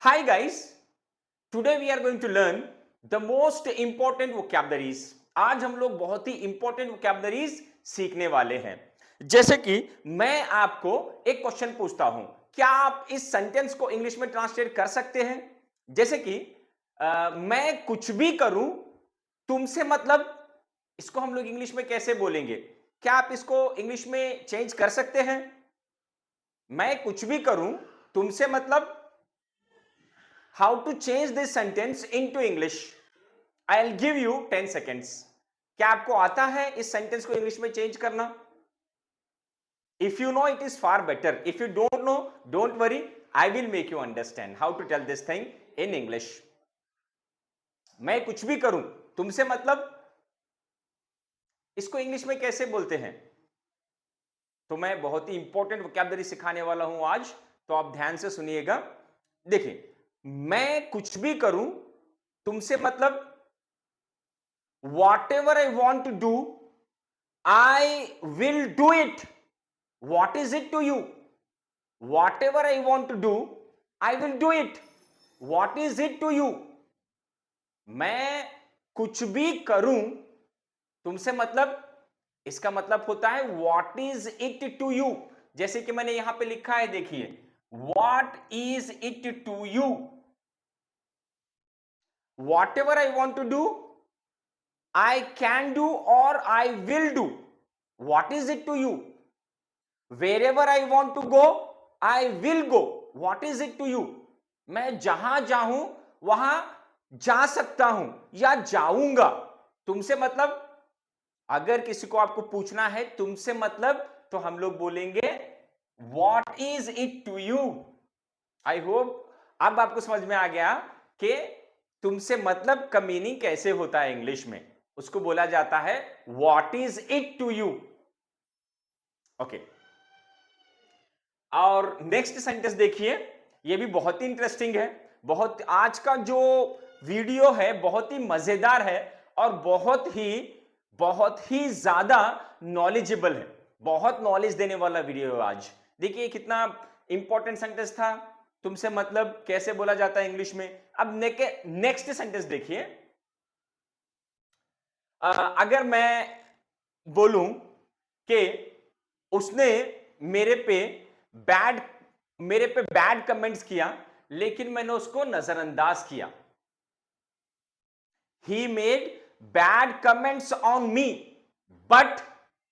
Hi guys, today we are going to learn the most important vocabularies. आज हम लोग बहुत ही इंपॉर्टेंट vocabularies सीखने वाले हैं। जैसे कि मैं आपको एक क्वेश्चन पूछता हूं, क्या आप इस सेंटेंस को इंग्लिश में ट्रांसलेट कर सकते हैं? जैसे कि मैं कुछ भी करूं तुमसे मतलब, इसको हम लोग इंग्लिश में कैसे बोलेंगे? क्या आप इसको इंग्लिश में चेंज कर सकते हैं? मैं कुछ भी करूं तुमसे मतलब, how to change this sentence into English? I'll give you 10 seconds. क्या आपको आता है इस सेंटेंस को इंग्लिश में चेंज करना? If you know, it is far better. If you don't know, don't worry. I will make you understand how to tell this thing in English. मैं कुछ भी करूं तुमसे मतलब, इसको इंग्लिश में कैसे बोलते हैं? तो मैं बहुत ही इंपॉर्टेंट वोकैबुलरी सिखाने वाला हूं आज, तो आप ध्यान से सुनिएगा। देखिए, मैं कुछ भी करूं तुमसे मतलब, whatever I want to do, I will do it. What is it to you? Whatever I want to do, I will do it. What is it to you? मैं कुछ भी करूं तुमसे मतलब, इसका मतलब होता है what is it to you? जैसे कि मैंने यहां पे लिखा है, देखिए, what is it to you? Whatever I want to do, I can do or I will do. What is it to you? Wherever I want to go, I will go. What is it to you? मैं जहां जाऊं वहां जा सकता हूं या जाऊंगा। तुमसे मतलब, अगर किसी को आपको पूछना है तुमसे मतलब, तो हम लोग बोलेंगे What is it to you? I hope अब आपको समझ में आ गया कि तुमसे मतलब का मीनिंग कैसे होता है इंग्लिश में। उसको बोला जाता है What is it to you? Okay, और नेक्स्ट सेंटेंस देखिए, ये भी बहुत ही इंटरेस्टिंग है। बहुत, आज का जो वीडियो है बहुत ही मजेदार है और बहुत ही ज्यादा नॉलेजेबल है। बहुत नॉलेज देने वाला वीडियो है आज। देखिए कितना इंपॉर्टेंट सेंटेंस था, तुमसे मतलब कैसे बोला जाता है इंग्लिश में। अब नेक्स्ट सेंटेंस देखिए, अगर मैं बोलूं कि उसने मेरे पे बैड मेरे पे बैड कमेंट्स किया, लेकिन मैंने उसको नजरअंदाज किया। He made bad comments on me but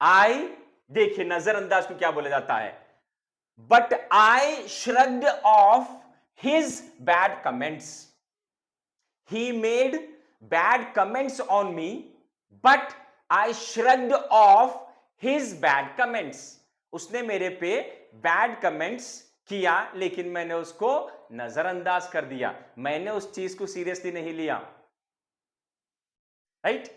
I, देखिए नजरअंदाज को क्या बोला जाता है, but I shrugged of his bad comments. He made bad comments on me but I shrugged of his bad comments. उसने मेरे पे बैड कमेंट्स किया, लेकिन मैंने उसको नजरअंदाज कर दिया। मैंने उस चीज को सीरियसली नहीं लिया। राइट?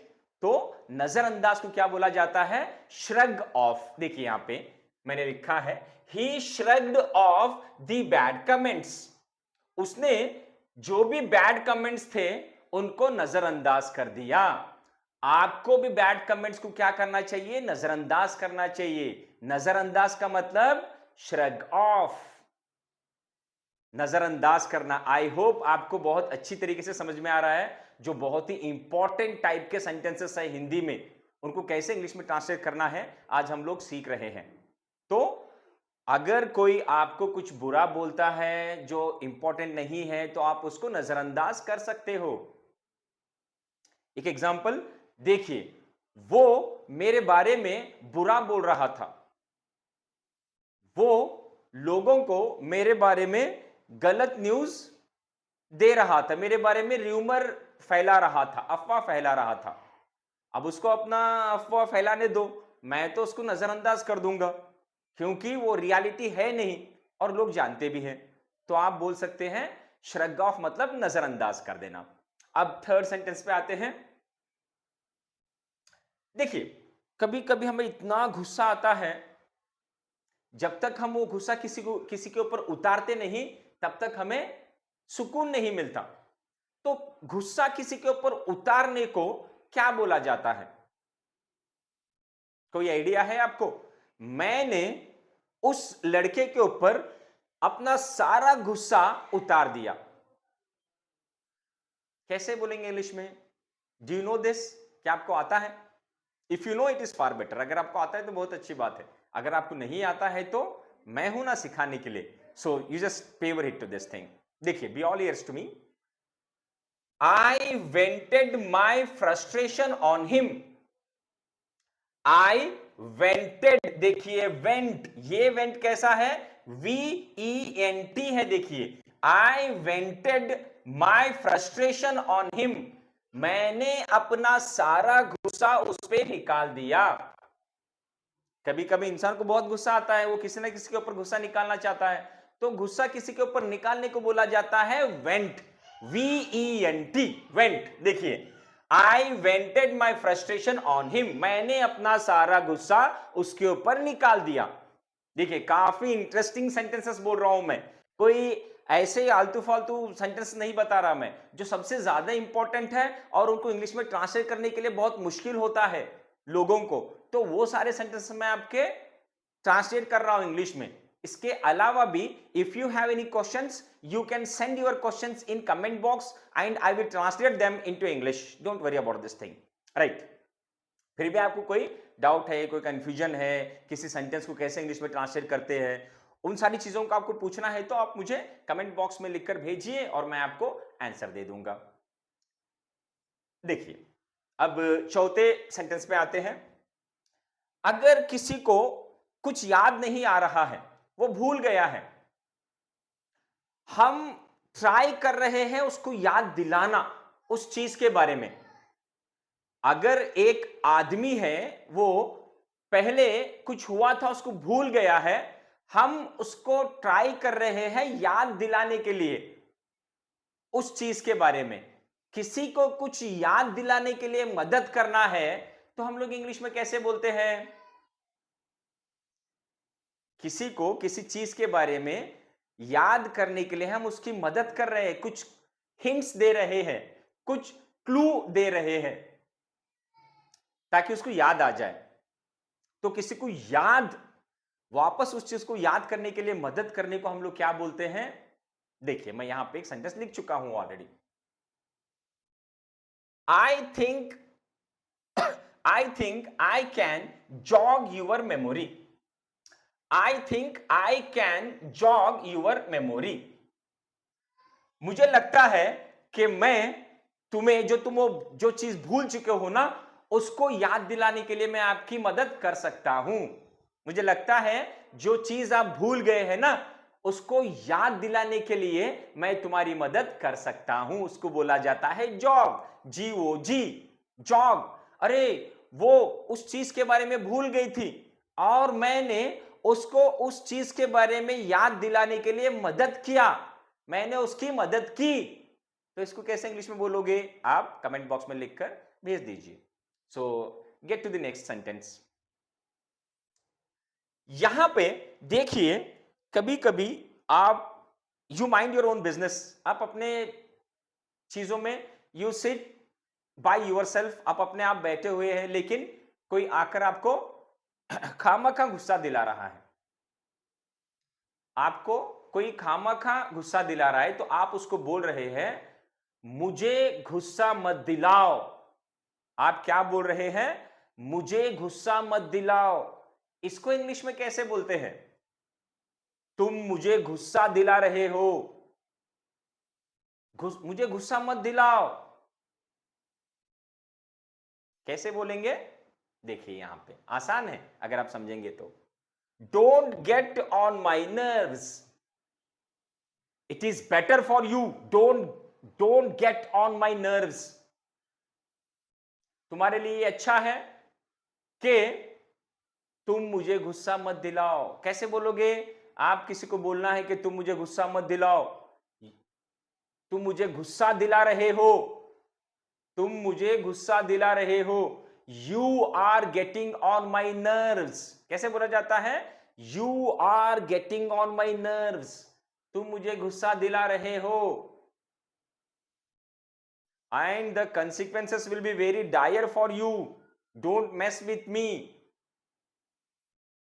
तो नजरअंदाज को क्या बोला जाता है? Shrug off. देखिए यहां पे मैंने लिखा है, he shrugged off the bad comments. उसने जो भी बैड कमेंट्स थे उनको नजरअंदाज कर दिया। आपको भी बैड कमेंट्स को क्या करना चाहिए? नजरअंदाज करना चाहिए। नजरअंदाज का मतलब श्रग ऑफ, नजरअंदाज करना। आई होप आपको बहुत अच्छी तरीके से समझ में आ रहा है। जो बहुत ही इंपॉर्टेंट टाइप के सेंटेंसेस है हिंदी में, उनको कैसे इंग्लिश में ट्रांसलेट करना है आज हम लोग सीख रहे हैं। तो अगर कोई आपको कुछ बुरा बोलता है जो इंपॉर्टेंट नहीं है, तो आप उसको नजरअंदाज कर सकते हो। एक एग्जांपल देखिए, वो मेरे बारे में बुरा बोल रहा था। वो लोगों को मेरे बारे में गलत न्यूज दे रहा था, मेरे बारे में र्यूमर फैला रहा था, अफवाह फैला रहा था। अब उसको अपना अफवाह फैलाने दो, मैं तो उसको नजरअंदाज कर दूंगा, क्योंकि वो रियलिटी है नहीं और लोग जानते भी हैं। तो आप बोल सकते हैं श्रग ऑफ मतलब नजरअंदाज कर देना। अब थर्ड सेंटेंस पे आते हैं। देखिए, कभी कभी हमें इतना गुस्सा आता है, जब तक हम वो गुस्सा किसी के ऊपर उतारते नहीं, तब तक हमें सुकून नहीं मिलता। तो गुस्सा किसी के ऊपर उतारने को क्या बोला जाता है? कोई आइडिया है आपको? मैंने उस लड़के के ऊपर अपना सारा गुस्सा उतार दिया। कैसे बोलेंगे इंग्लिश में? Do you know this? क्या आपको आता है? If you know it is far better. अगर आपको आता है तो बहुत अच्छी बात है, अगर आपको नहीं आता है तो मैं हूं ना सिखाने के लिए। So you just pay heed to this thing. देखिए, be all ears to me. I vented my frustration on him. I vented, देखिए वेंट, ये वेंट कैसा है? VENT है। देखिए, I vented my frustration on him, मैंने अपना सारा गुस्सा उस पर निकाल दिया। कभी कभी इंसान को बहुत गुस्सा आता है, वो किसी ना किसी के ऊपर गुस्सा निकालना चाहता है, तो गुस्सा किसी के ऊपर निकालने को बोला जाता है वेंट। VENT, vent. देखिए, I vented my frustration on him, मैंने अपना सारा गुस्सा उसके ऊपर निकाल दिया। देखिए, काफी इंटरेस्टिंग सेंटेंसेस बोल रहा हूं मैं, कोई ऐसे ही आलतू फालतू सेंटेंस नहीं बता रहा मैं, जो सबसे ज्यादा इंपॉर्टेंट है और उनको इंग्लिश में ट्रांसलेट करने के लिए बहुत मुश्किल होता है लोगों को, तो वो सारे सेंटेंस मैं आपके ट्रांसलेट कर रहा हूं इंग्लिश में। इसके अलावा भी if you have any questions, you can send your questions in comment box and I will translate them into English. Don't worry about this thing, right? फिर भी आपको कोई डाउट है, कोई कंफ्यूजन है, किसी सेंटेंस को कैसे इंग्लिश में ट्रांसलेट करते हैं, उन सारी चीजों का आपको पूछना है तो आप मुझे कमेंट बॉक्स में लिखकर भेजिए और मैं आपको आंसर दे दूंगा। देखिए, अब चौथे सेंटेंस पे आते हैं। अगर किसी को कुछ याद नहीं आ रहा है, वो भूल गया है, हम ट्राई कर रहे हैं उसको याद दिलाना उस चीज के बारे में। अगर एक आदमी है, वो पहले कुछ हुआ था उसको भूल गया है, हम उसको ट्राई कर रहे हैं याद दिलाने के लिए उस चीज के बारे में। किसी को कुछ याद दिलाने के लिए मदद करना है तो हम लोग इंग्लिश में कैसे बोलते हैं? किसी को किसी चीज के बारे में याद करने के लिए हम उसकी मदद कर रहे हैं, कुछ हिंट्स दे रहे हैं, कुछ क्लू दे रहे हैं ताकि उसको याद आ जाए। तो किसी को याद, वापस उस चीज को याद करने के लिए मदद करने को हम लोग क्या बोलते हैं? देखिए, मैं यहां पे एक सेंटेंस लिख चुका हूं already. I think I can jog your memory. I think I can jog your memory. मुझे लगता है कि मैं तुम्हें, जो चीज भूल चुके हो ना, उसको याद दिलाने के लिए मैं आपकी मदद कर सकता हूं। मुझे लगता है जो चीज आप भूल गए हैं ना, उसको याद दिलाने के लिए मैं तुम्हारी मदद कर सकता हूं। उसको बोला जाता है जॉग, GOG, जॉग। अरे, वो उस चीज के बारे में भूल गई थी और मैंने उसको उस चीज के बारे में याद दिलाने के लिए मदद किया, मैंने उसकी मदद की। तो इसको कैसे इंग्लिश में बोलोगे? आप कमेंट बॉक्स में लिखकर भेज दीजिए। So get to the next sentence. यहां पे देखिए, कभी कभी आप, you mind your own business, आप अपने चीजों में, you sit by yourself, आप अपने आप बैठे हुए हैं, लेकिन कोई आकर आपको खामखा गुस्सा दिला रहा है। आपको कोई खामखा गुस्सा दिला रहा है तो आप उसको बोल रहे हैं मुझे गुस्सा मत दिलाओ। आप क्या बोल रहे हैं? मुझे गुस्सा मत दिलाओ। इसको इंग्लिश में कैसे बोलते हैं? तुम मुझे गुस्सा दिला रहे हो, मुझे गुस्सा मत दिलाओ। कैसे बोलेंगे? देखिए, यहां पे आसान है अगर आप समझेंगे तो। Don't get on my nerves, it is better for you, don't get on my nerves. तुम्हारे लिए अच्छा है कि तुम मुझे गुस्सा मत दिलाओ। कैसे बोलोगे? आप किसी को बोलना है कि तुम मुझे गुस्सा मत दिलाओ, तुम मुझे गुस्सा दिला रहे हो, तुम मुझे गुस्सा दिला रहे हो। You are getting on my nerves. कैसे बोला जाता है? You are getting on my nerves, तुम मुझे गुस्सा दिला रहे हो। And the consequences will be very dire for you, don't mess with me.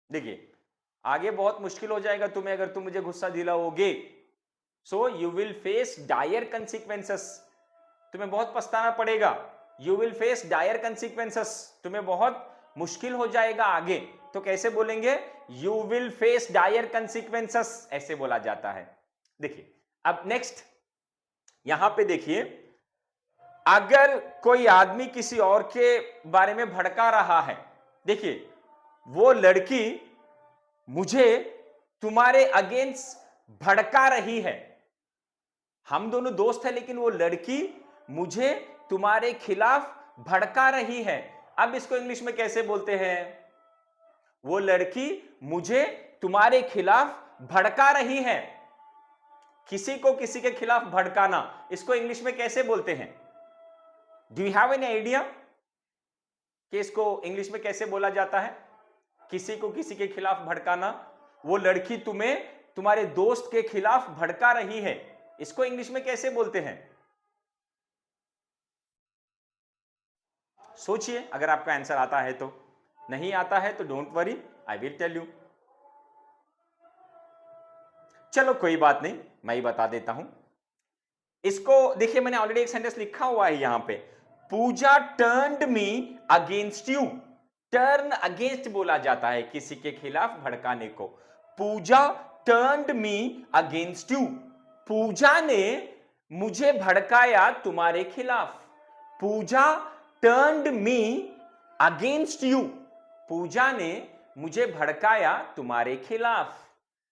देखिए, आगे बहुत मुश्किल हो जाएगा तुम्हें अगर तुम मुझे गुस्सा दिलाओगे। So you will face dire consequences, तुम्हें बहुत पछताना पड़ेगा। You will face dire consequences, तुम्हें बहुत मुश्किल हो जाएगा आगे। तो कैसे बोलेंगे? You will face dire consequences, ऐसे बोला जाता है। देखिए अब नेक्स्ट यहां पे देखिए, अगर कोई आदमी किसी और के बारे में भड़का रहा है, देखिए वो लड़की मुझे तुम्हारे अगेंस्ट भड़का रही है। हम दोनों दोस्त हैं लेकिन वो लड़की मुझे तुम्हारे खिलाफ भड़का रही है। अब इसको इंग्लिश में कैसे बोलते हैं? वो लड़की मुझे तुम्हारे खिलाफ भड़का रही है। किसी को किसी के खिलाफ भड़काना, इसको इंग्लिश में कैसे बोलते हैं? Do you have any idea कि इसको इंग्लिश में कैसे बोला जाता है? किसी को किसी के खिलाफ भड़काना, वो लड़की तुम्हें तुम्हारे दोस्त के खिलाफ भड़का रही है, इसको इंग्लिश में कैसे बोलते हैं? सोचिए, अगर आपका आंसर आता है तो। नहीं आता है तो don't worry, I will tell you. चलो कोई बात नहीं, मैं ही बता देता हूं इसको। देखिए मैंने ऑलरेडी एक सेंटेंस लिखा हुआ है यहां पे, Pooja turned me against you. Turn against बोला जाता है किसी के खिलाफ भड़काने को। Pooja turned me against you, Pooja ने मुझे भड़काया तुम्हारे खिलाफ। Pooja turned me against you, Pooja ने मुझे भड़काया तुम्हारे खिलाफ,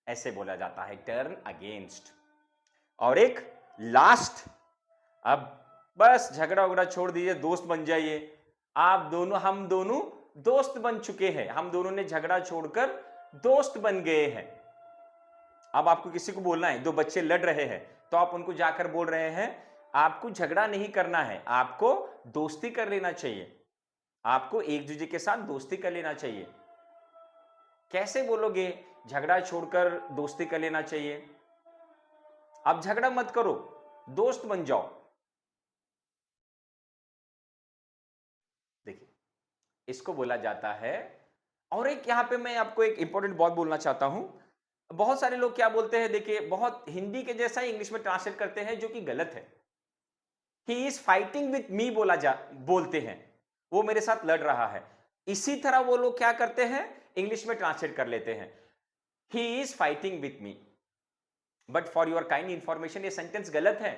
ऐसे बोला जाता है, टर्न अगेंस्ट। और एक लास्ट, अब बस झगड़ा उगड़ा छोड़ दीजिए, दोस्त बन जाइए। आप दोनों, हम दोनों दोस्त बन चुके हैं, हम दोनों ने झगड़ा छोड़कर दोस्त बन गए हैं। अब आपको किसी को बोलना है, दो बच्चे लड़ रहे हैं, तो आप उनको जाकर बोल रहे हैं आपको झगड़ा नहीं करना है, आपको दोस्ती कर लेना चाहिए, आपको एक दूसरे के साथ दोस्ती कर लेना चाहिए। कैसे बोलोगे झगड़ा छोड़कर दोस्ती कर लेना चाहिए? आप झगड़ा मत करो, दोस्त बन जाओ। देखिए इसको बोला जाता है। और एक यहां पे मैं आपको एक इंपॉर्टेंट बात बोलना चाहता हूं। बहुत सारे लोग क्या बोलते हैं, देखिए बहुत हिंदी के जैसा ही इंग्लिश में ट्रांसलेट करते हैं, जो कि गलत है। ही इज फाइटिंग विथ मी बोलते हैं, वो मेरे साथ लड़ रहा है। इसी तरह वो लोग क्या करते हैं, इंग्लिश में ट्रांसलेट कर लेते हैं, ही is fighting with me. But for your kind information, ये सेंटेंस गलत है।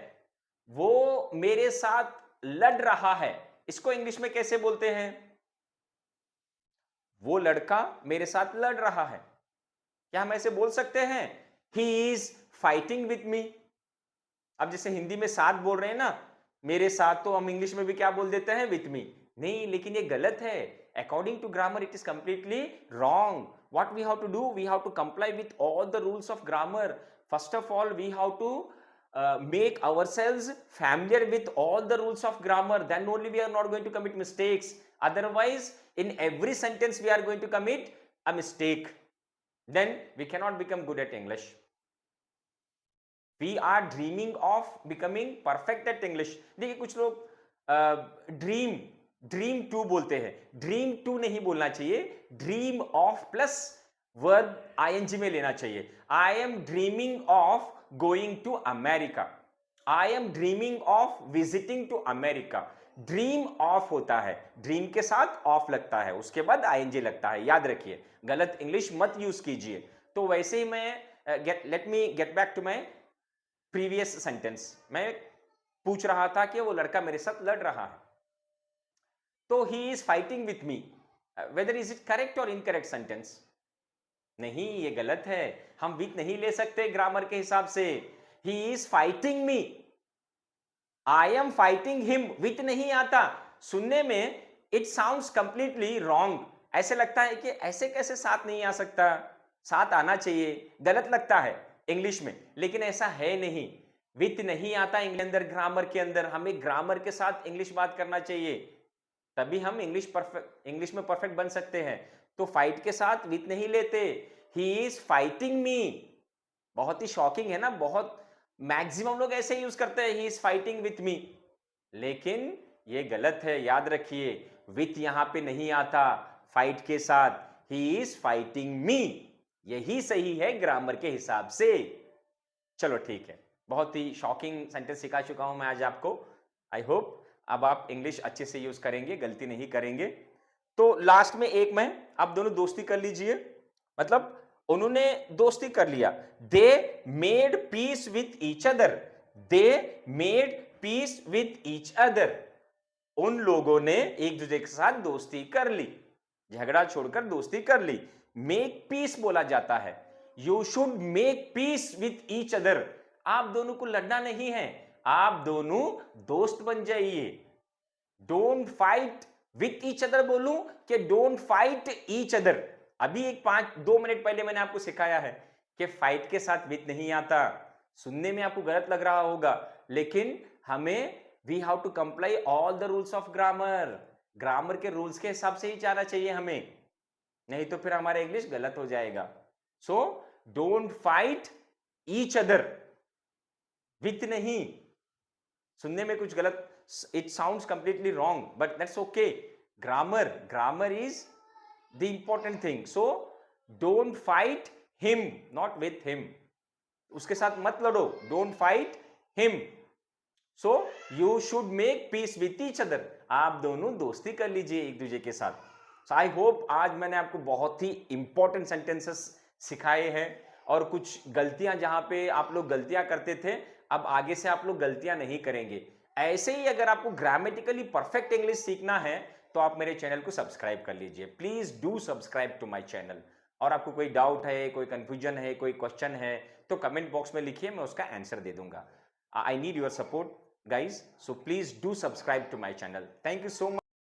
वो मेरे साथ लड़ रहा है, इसको इंग्लिश में कैसे बोलते हैं? वो लड़का मेरे साथ लड़ रहा है। क्या हम ऐसे बोल सकते हैं, ही इज फाइटिंग विथ मी? अब जैसे हिंदी में साथ बोल रहे हैं ना, मेरे साथ, तो हम इंग्लिश में भी क्या बोल देते हैं, विथ मी। नहीं, लेकिन ये गलत है। According to grammar it is completely wrong. What we have to do, we have to comply with all the rules of grammar. First of all we have to make ourselves familiar with all the rules of grammar, then only we are not going to commit mistakes. Otherwise in every sentence we are going to commit a mistake, then we cannot become good at English. We are dreaming of becoming perfect at English. देखिए कुछ लोग dream to बोलते हैं, dream to नहीं बोलना चाहिए, dream of plus verb ING में लेना चाहिए। I am dreaming of going to America, I am dreaming of visiting to America. Dream of होता है, ड्रीम के साथ ऑफ लगता है, उसके बाद आईएनजी लगता है, याद रखिए, गलत इंग्लिश मत यूज कीजिए। तो वैसे ही मैं let me get back to my previous sentence. मैं पूछ रहा था कि वो लड़का मेरे साथ लड़ रहा है, तो he is fighting with me, whether is it correct और इनकरेक्ट सेंटेंस? नहीं, ये गलत है, हम विथ नहीं ले सकते ग्रामर के हिसाब से। ही is fighting me, I am fighting him, with नहीं आता। सुनने में इट साउंड्स कंप्लीटली रॉन्ग, ऐसे लगता है कि ऐसे कैसे साथ नहीं आ सकता, साथ आना चाहिए, गलत लगता है इंग्लिश में, लेकिन ऐसा है नहीं। विथ नहीं आता अंदर, ग्रामर के अंदर हमें ग्रामर के साथ इंग्लिश बात करना चाहिए, तभी हम इंग्लिश में परफेक्ट बन सकते हैं। तो फाइट के साथ विथ नहीं लेते, ही इज फाइटिंग मी। बहुत ही शॉकिंग है ना, बहुत मैक्सिमम लोग ऐसे यूज करते हैं, ही इज फाइटिंग विथ मी, लेकिन ये गलत है, याद रखिए। विथ यहां पे नहीं आता फाइट के साथ, ही इज फाइटिंग मी, यही सही है ग्रामर के हिसाब से। चलो ठीक है, बहुत ही शॉकिंग सेंटेंस सिखा चुका हूं मैं आज आपको। आई होप अब आप इंग्लिश अच्छे से यूज करेंगे, गलती नहीं करेंगे। तो लास्ट में एक में आप दोनों दोस्ती कर लीजिए, मतलब उन्होंने दोस्ती कर लिया। They made peace with each other, they made peace with each other. उन लोगों ने एक दूसरे के साथ दोस्ती कर ली, झगड़ा छोड़कर दोस्ती कर ली। मेक पीस बोला जाता है, you should make peace with each other. आप दोनों को लड़ना नहीं है, आप दोनों दोस्त बन जाइए। Don't fight with each other बोलूं कि डोंट फाइट ईच अदर? अभी एक 2 मिनट पहले मैंने आपको सिखाया है कि फाइट के साथ विथ नहीं आता। सुनने में आपको गलत लग रहा होगा, लेकिन हमें we have to comply all the rules of grammar. Grammar के रूल्स के हिसाब से ही जाना चाहिए हमें, नहीं तो फिर हमारा इंग्लिश गलत हो जाएगा। So don't fight each other, with नहीं। सुनने में कुछ गलत, it sounds completely wrong, but that's okay. Grammar is the important thing. So don't fight him, not with him. उसके साथ मत लड़ो, don't fight him. So you should make peace with each other. आप दोनों दोस्ती कर लीजिए एक दूसरे के साथ। So I hope आज मैंने आपको बहुत ही इंपॉर्टेंट सेंटेंसेस सिखाए हैं, और कुछ गलतियां जहां पे आप लोग गलतियां करते थे, अब आगे से आप लोग गलतियां नहीं करेंगे। ऐसे ही अगर आपको ग्रामेटिकली परफेक्ट इंग्लिश सीखना है तो आप मेरे चैनल को सब्सक्राइब कर लीजिए। Please do subscribe to my channel. और आपको कोई डाउट है, कोई कंफ्यूजन है, कोई क्वेश्चन है, तो कमेंट बॉक्स में लिखिए, मैं उसका आंसर दे दूंगा। I need your support guys, so please do subscribe to my channel. Thank you so much.